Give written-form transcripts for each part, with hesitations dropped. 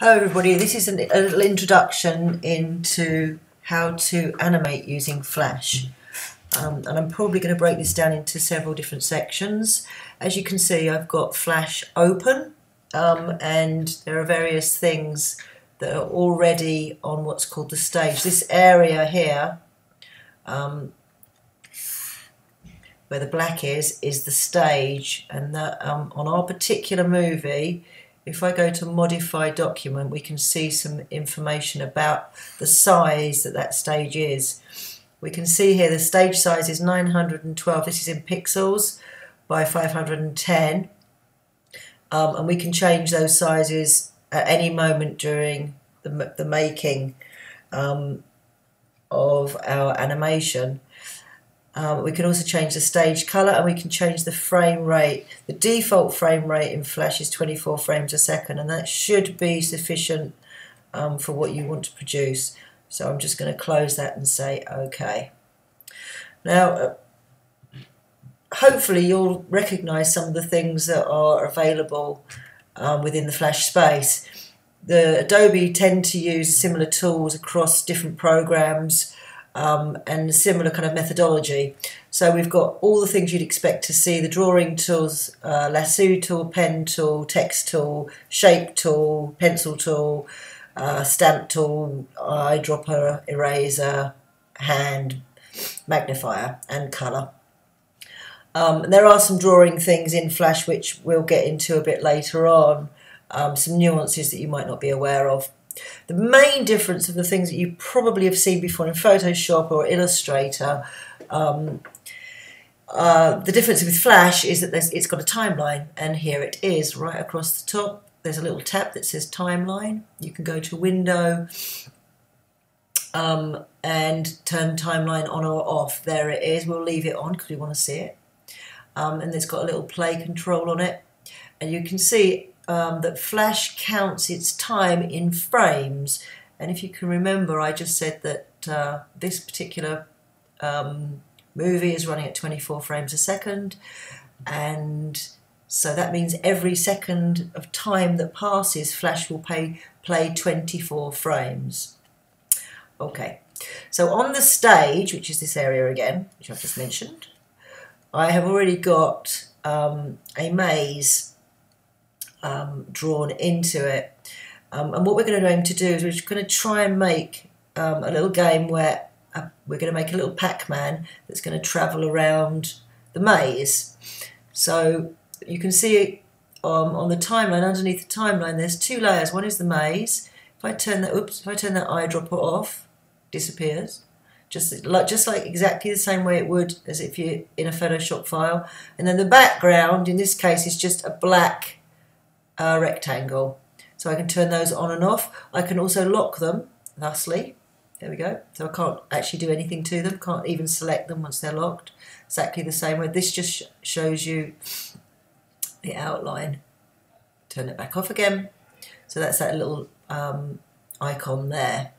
Hello everybody, this is a little introduction into how to animate using Flash. And I'm probably going to break this down into several different sections. As you can see, I've got Flash open and there are various things that are already on what's called the stage. This area here, where the black is the stage, and that on our particular movie, if I go to modify document, we can see some information about the size that stage is. We can see here the stage size is 912, this is in pixels, by 510, and we can change those sizes at any moment during the making of our animation. We can also change the stage colour, and we can change the frame rate. The default frame rate in Flash is 24 frames a second, and that should be sufficient for what you want to produce. So I'm just going to close that and say OK. Now, hopefully you'll recognise some of the things that are available within the Flash space. The Adobe tend to use similar tools across different programs. And a similar kind of methodology. So we've got all the things you'd expect to see: the drawing tools, lasso tool, pen tool, text tool, shape tool, pencil tool, stamp tool, eyedropper, eraser, hand, magnifier and colour. There are some drawing things in Flash which we'll get into a bit later on, some nuances that you might not be aware of. The main difference of the things that you probably have seen before in Photoshop or Illustrator, the difference with Flash is that it's got a timeline, and here it is right across the top. There's a little tab that says timeline. You can go to Window and turn timeline on or off. There it is. We'll leave it on because we want to see it. And it's got a little play control on it, and you can see that Flash counts its time in frames. And if you can remember, I just said that this particular movie is running at 24 frames a second, and so that means every second of time that passes, Flash will play 24 frames. Okay, so on the stage, which is this area again, which I've just mentioned, I have already got a maze drawn into it, and what we're going to aim to do is we're going to try and make a little game where we're going to make a little Pac-Man that's going to travel around the maze. So you can see on the timeline, underneath the timeline, there's two layers. One is the maze. If I turn that, if I turn that eyedropper off, it disappears. Just like exactly the same way it would as if you're in a Photoshop file. And then the background, in this case, is just a black rectangle. So I can turn those on and off. I can also lock them, thusly. There we go. So I can't actually do anything to them, can't even select them once they're locked. Exactly the same way. This just shows you the outline. Turn it back off again. So that's that little icon there.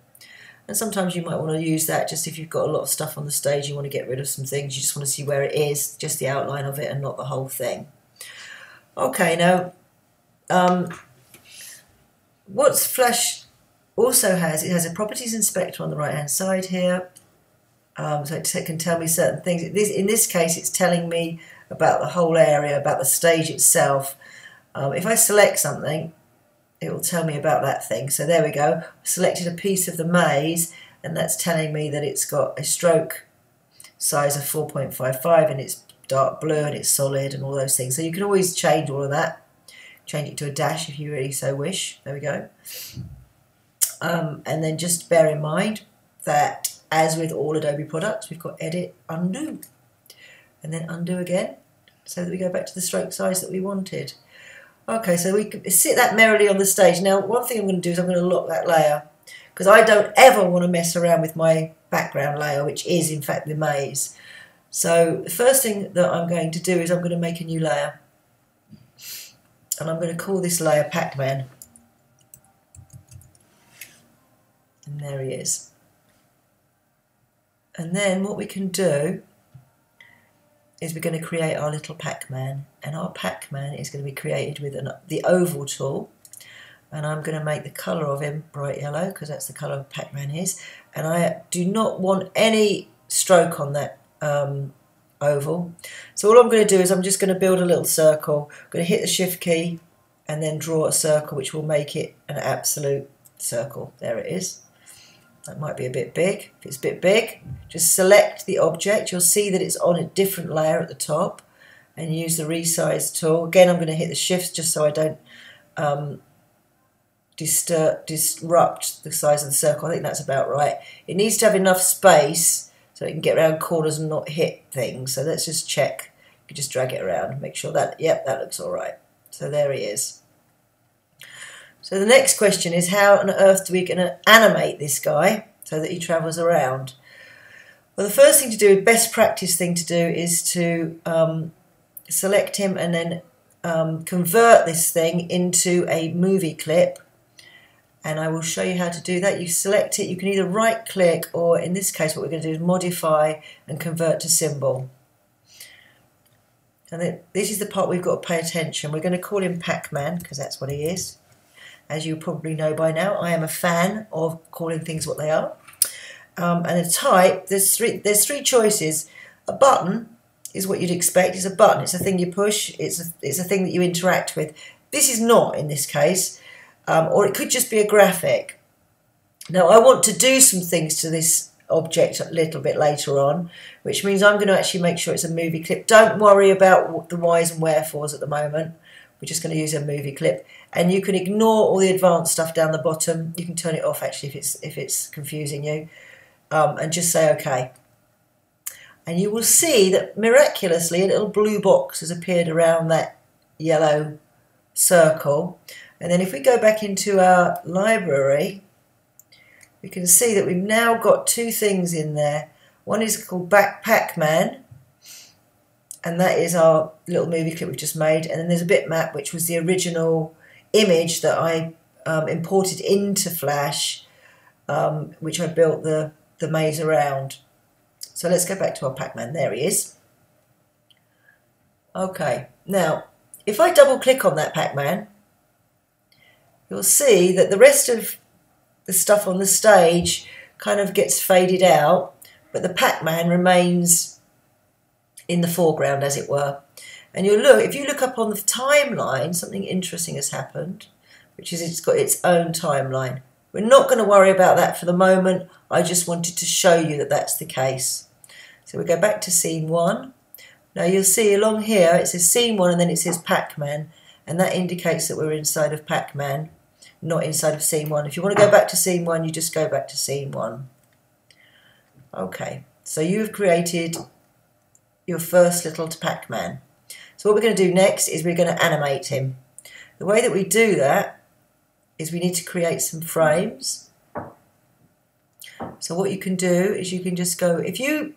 And sometimes you might want to use that just if you've got a lot of stuff on the stage, you want to get rid of some things, you just want to see where it is, just the outline of it and not the whole thing. Okay, now what Flash also has, it has a properties inspector on the right hand side here, so it can tell me certain things. In this case it's telling me about the whole area, about the stage itself. If I select something, it will tell me about that thing. So there we go, I selected a piece of the maze, and that's telling me that it's got a stroke size of 4.55 and it's dark blue and it's solid and all those things. So you can always change all of that. Change it to a dash if you really so wish. There we go. And then just bear in mind that, as with all Adobe products, we've got Edit, Undo, and then Undo again, so that we go back to the stroke size that we wanted. Okay, so we can sit that merrily on the stage. Now, one thing I'm going to do is I'm going to lock that layer, because I don't ever want to mess around with my background layer, which is in fact the maze. So the first thing that I'm going to do is I'm going to make a new layer. And I'm going to call this layer Pac-Man. And there he is. And then what we can do is we're going to create our little Pac-Man. And our Pac-Man is going to be created with the oval tool. and I'm going to make the colour of him bright yellow because that's the colour Pac-Man is, and I do not want any stroke on that oval. So all I'm going to do is I'm just going to build a little circle. I'm going to hit the shift key and then draw a circle which will make it an absolute circle. There it is. That might be a bit big. If it's a bit big, just select the object. You'll see that it's on a different layer at the top, and use the resize tool. Again, I'm going to hit the shift just so I don't disrupt the size of the circle. I think that's about right. It needs to have enough space so it can get around corners and not hit things. So let's just check. You can just drag it around, make sure that, yep, that looks all right. So there he is. So the next question is, how on earth do we going to animate this guy so that he travels around? Well, the first thing to do, best practice thing to do, is to select him and then convert this thing into a movie clip. And I will show you how to do that. You select it, you can either right click, or in this case what we're going to do is modify and convert to symbol. And then this is the part we've got to pay attention. We're going to call him Pac-Man because that's what he is. As you probably know by now, I am a fan of calling things what they are. And a type, there's three choices. A button is what you'd expect. It's a button. It's a thing you push. It's a thing that you interact with. This is not in this case, or it could just be a graphic. Now I want to do some things to this object a little bit later on, which means I'm going to actually make sure it's a movie clip. Don't worry about the whys and wherefores at the moment. We're just going to use a movie clip, and you can ignore all the advanced stuff down the bottom. You can turn it off actually if it's confusing you, and just say OK. And you will see that miraculously a little blue box has appeared around that yellow circle. And then if we go back into our library, we can see that we've now got two things in there. One is called Pac-Man, and that is our little movie clip we've just made. And then there's a bitmap, which was the original image that I imported into Flash, which I built the maze around. So let's go back to our Pac-Man. There he is. Okay, now if I double click on that Pac-Man, you'll see that the rest of the stuff on the stage kind of gets faded out, but the Pac-Man remains in the foreground, as it were. And if you look up on the timeline, something interesting has happened, which is it's got its own timeline. We're not going to worry about that for the moment. I just wanted to show you that that's the case. So we go back to scene 1. Now you'll see along here it says scene 1 and then it says Pac-Man, and that indicates that we're inside of Pac-Man, not inside of scene 1. If you want to go back to scene 1, you just go back to scene 1. Okay, so you've created your first little Pac-Man. So what we're going to do next is we're going to animate him. The way that we do that is we need to create some frames. So what you can do is you can just go, if you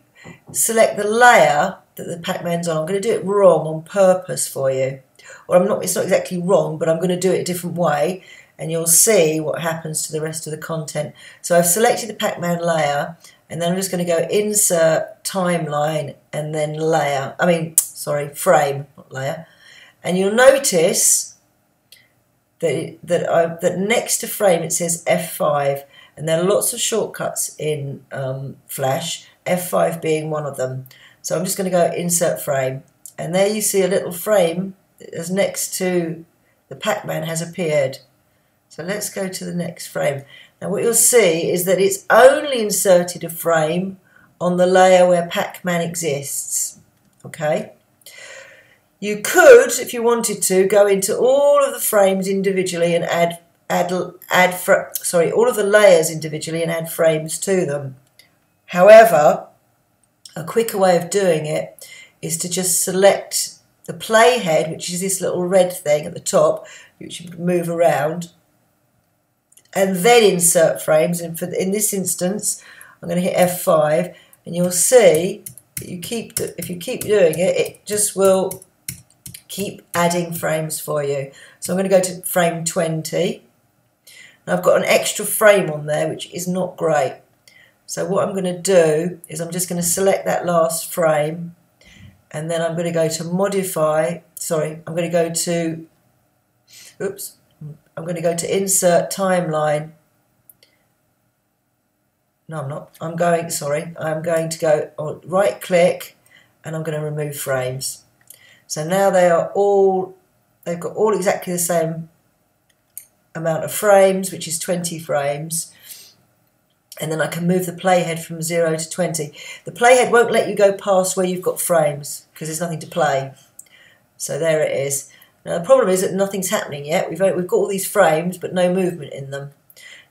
select the layer that the Pac-Man's on, I'm going to do it wrong on purpose for you. Or it's not exactly wrong, but I'm going to do it a different way, and you'll see what happens to the rest of the content. So I've selected the Pac-Man layer, and then I'm just going to go insert timeline and then frame, not layer. And you'll notice that next to frame it says F5, and there are lots of shortcuts in Flash, F5 being one of them. So I'm just going to go insert frame, and there you see a little frame as next to the Pac-Man has appeared. So let's go to the next frame. Now what you'll see is that it's only inserted a frame on the layer where Pac-Man exists. Okay. You could, if you wanted to, go into all of the frames individually and add all of the layers individually and add frames to them. However, a quicker way of doing it is to just select the playhead, which is this little red thing at the top, which you can move around, and then insert frames. And in this instance, I'm going to hit F5, and you'll see that if you keep doing it, it just will keep adding frames for you. So I'm going to go to frame 20. And I've got an extra frame on there, which is not great. So what I'm going to do is I'm just going to select that last frame, and then I'm going to go to modify. Sorry, I'm going to go to, I'm going to go to Insert Timeline. No, I'm not. I'm going to go on right click and I'm going to remove frames. So now they've got all exactly the same amount of frames, which is 20 frames. And then I can move the playhead from 0 to 20. The playhead won't let you go past where you've got frames because there's nothing to play. So there it is. Now the problem is that nothing's happening yet. We've got all these frames but no movement in them.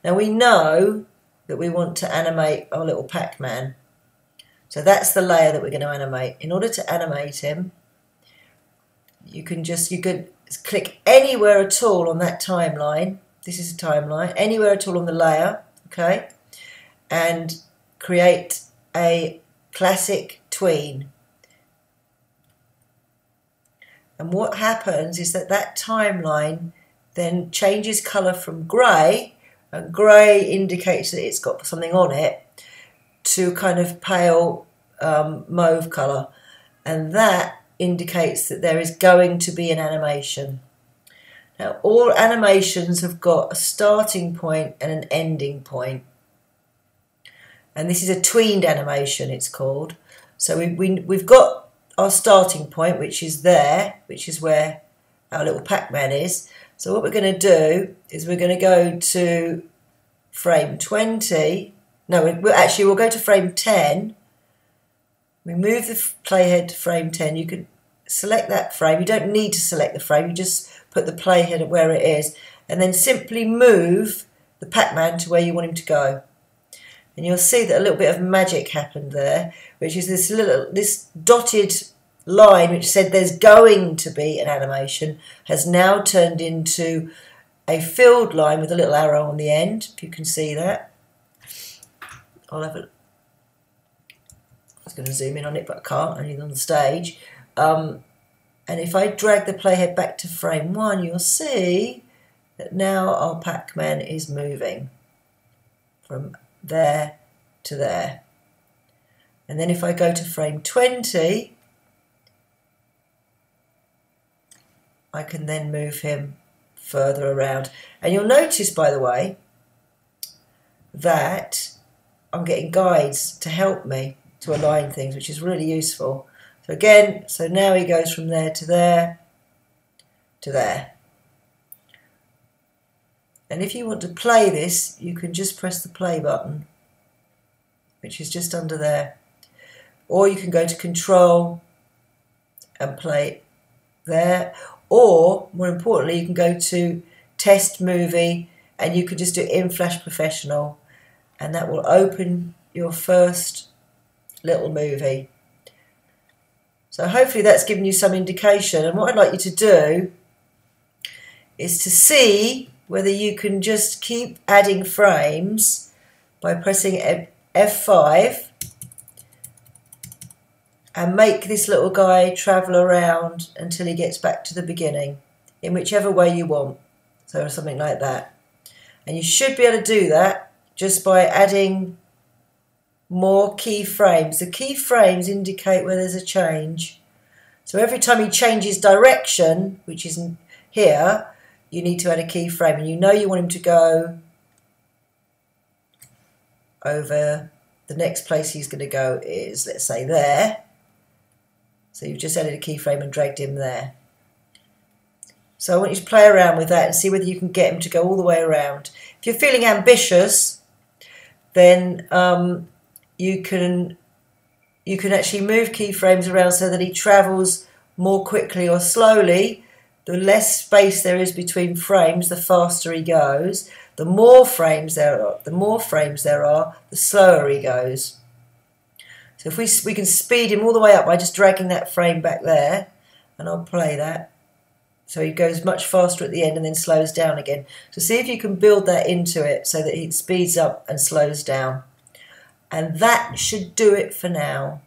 Now we know that we want to animate our little Pac-Man. So that's the layer that we're going to animate. In order to animate him, you could click anywhere at all on that timeline. This is a timeline. Anywhere at all on the layer, okay? And create a classic tween. And what happens is that timeline then changes colour from grey, and grey indicates that it's got something on it, to kind of pale mauve colour. And that indicates that there is going to be an animation. Now all animations have got a starting point and an ending point. And this is a tweened animation, it's called. So we've got our starting point, which is there, which is where our little Pac-Man is. So what we're going to do is we're going to go to frame 20. No, we'll go to frame 10. We move the playhead to frame 10. You can select that frame. You don't need to select the frame. You just put the playhead where it is. And then simply move the Pac-Man to where you want him to go. And you'll see that a little bit of magic happened there, which is this dotted line which said there's going to be an animation has now turned into a filled line with a little arrow on the end, if you can see that. I was going to zoom in on it, but I can't, only on the stage. And if I drag the playhead back to frame 1, you'll see that now our Pac-Man is moving from there to there. And then if I go to frame 20, I can then move him further around. And you'll notice, by the way, that I'm getting guides to help me to align things, which is really useful. So again, so now he goes from there to there to there. And if you want to play this, you can just press the play button, which is just under there. Or you can go to Control and play there. Or, more importantly, you can go to Test Movie and you can just do In Flash Professional, and that will open your first little movie. So hopefully that's given you some indication. And what I'd like you to do is to see whether you can just keep adding frames by pressing F5 and make this little guy travel around until he gets back to the beginning in whichever way you want. So something like that. And you should be able to do that just by adding more keyframes. The keyframes indicate where there's a change. So every time he changes direction, which is here, you need to add a keyframe, and you know you want him to go over. The next place he's going to go is, let's say, there. So you've just added a keyframe and dragged him there. So I want you to play around with that and see whether you can get him to go all the way around. If you're feeling ambitious, then you can actually move keyframes around so that he travels more quickly or slowly. The less space there is between frames, the faster he goes. The more frames there are, the slower he goes. So if we can speed him all the way up by just dragging that frame back there, and I'll play that. So he goes much faster at the end and then slows down again. So see if you can build that into it so that it speeds up and slows down. And that should do it for now.